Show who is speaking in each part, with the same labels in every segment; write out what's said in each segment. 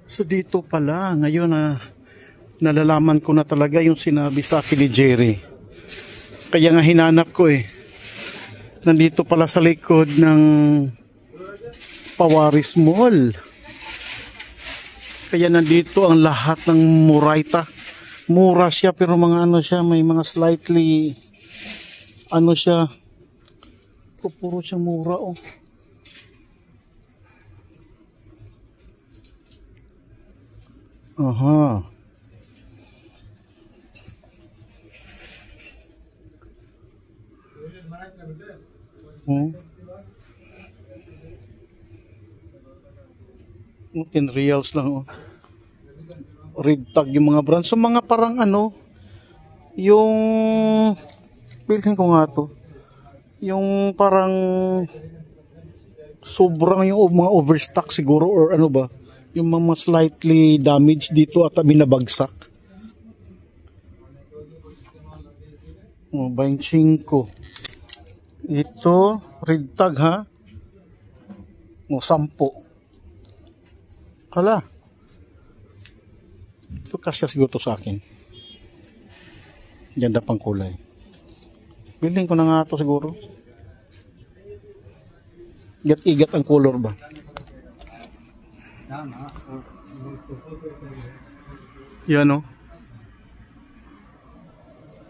Speaker 1: So dito pala, ngayon na nalalaman ko na talaga yung sinabi sa akin ni Jerry. Kaya nga hinanap ko eh. Nandito pala sa likod ng Pawaris Mall. Kaya nandito ang lahat ng Murayta. Mura siya pero mga ano siya, may mga slightly ano siya. Puro siya mura oh. Aha. Oh. 10 reals lang oh. Red tag yung mga brand. So mga parang ano, yung bilhin ko nga to. Yung parang sobrang yung mga overstock siguro or ano ba, yung mga slightly damaged dito at binabagsak. Oh, 25. Ito, red tag ha. Oh, 10. Hala. Ito kasya siguro to sa akin. Ganda pang kulay. Bilhin ko na nga to siguro. Igat-igat ang color ba? Yan o.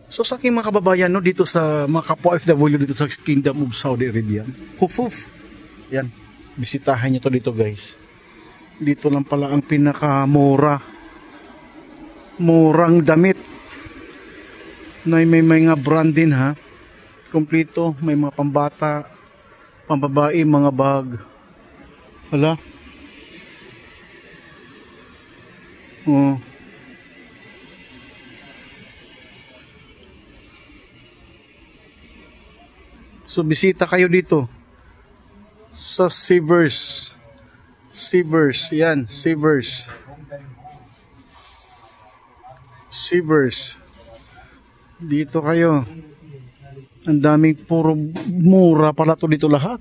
Speaker 1: So sa aking mga kababayan no, dito sa mga kapwa FW dito sa Kingdom of Saudi Arabia. Huf. Yan. Bisitahin nyo to dito guys. Dito lang pala ang pinakamura. Murang damit. Na may mga brand din ha. Kompleto. May mga pambata, pambabae, mga bag. Hala. Oh. So bisita kayo dito sa Sivers. Yan, Sivers. Dito kayo. Ang daming puro mura pala to dito lahat.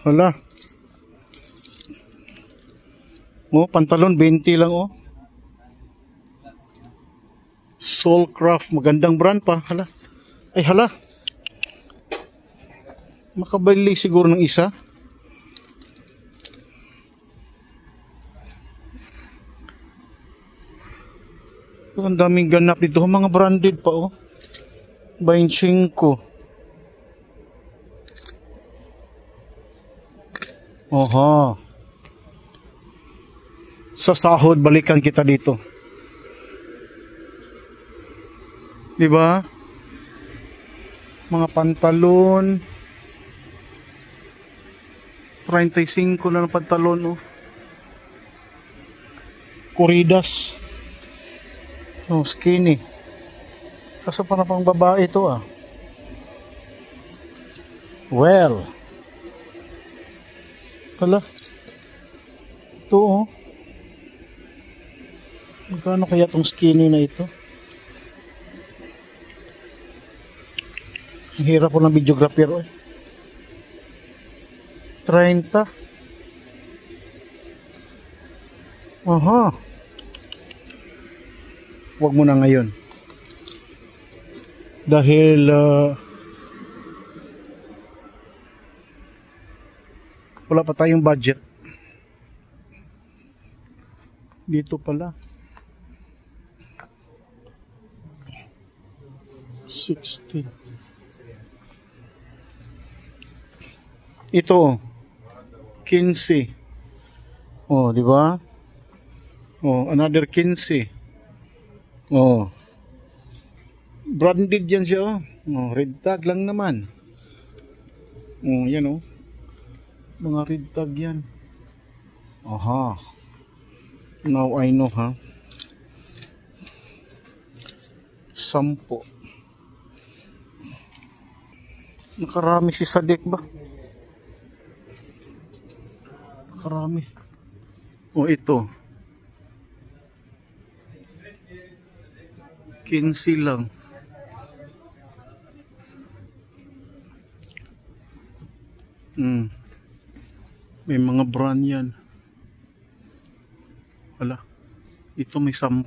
Speaker 1: Hala. Oh, pantalon 20 lang oh. Soulcraft, magandang brand pa. Hala. Ay hala. Makabili siguro ng isa. Ang daming ganap dito. Mga branded pa oh. 25. Oha. Sa sahod balikan kita dito. Diba? Mga pantalon 35 na ng pantalon oh. Corridas. Oh, skinny. Kaso para pang babae ito ah. Well. Hala. Ito oh. Magkano kaya tong skinny na ito? Ang hirap po ng videographer eh. 30. Aha. Huwag mo na ngayon. Dahil wala pa tayong budget. Dito pala. 16. Ito 15. Oh, di ba? Oh, another 15. Oh. Branded yan siya oh. Oh, red tag lang naman. Oh, yan oh. Mga red tag yan. Aha. Now I know ha. 10. Nakarami si Sadek ba? Nakarami. O ito. 15 lang. May mga brand yan. Wala. Ito may 10.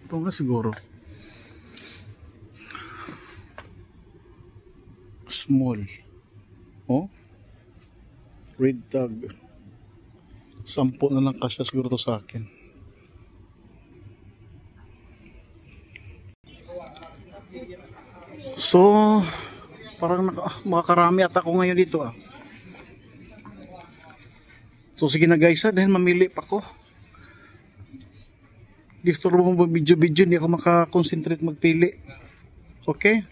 Speaker 1: Ito nga siguro. Small. Oh. Red tag. 10 na lang kasya siguro to sa akin. So, parang makakarami at ako ngayon dito ah. So sige na guys dahil mamili pa ko. Disturbo mo video-video, hindi ako makakonsentrate magpili. Okay?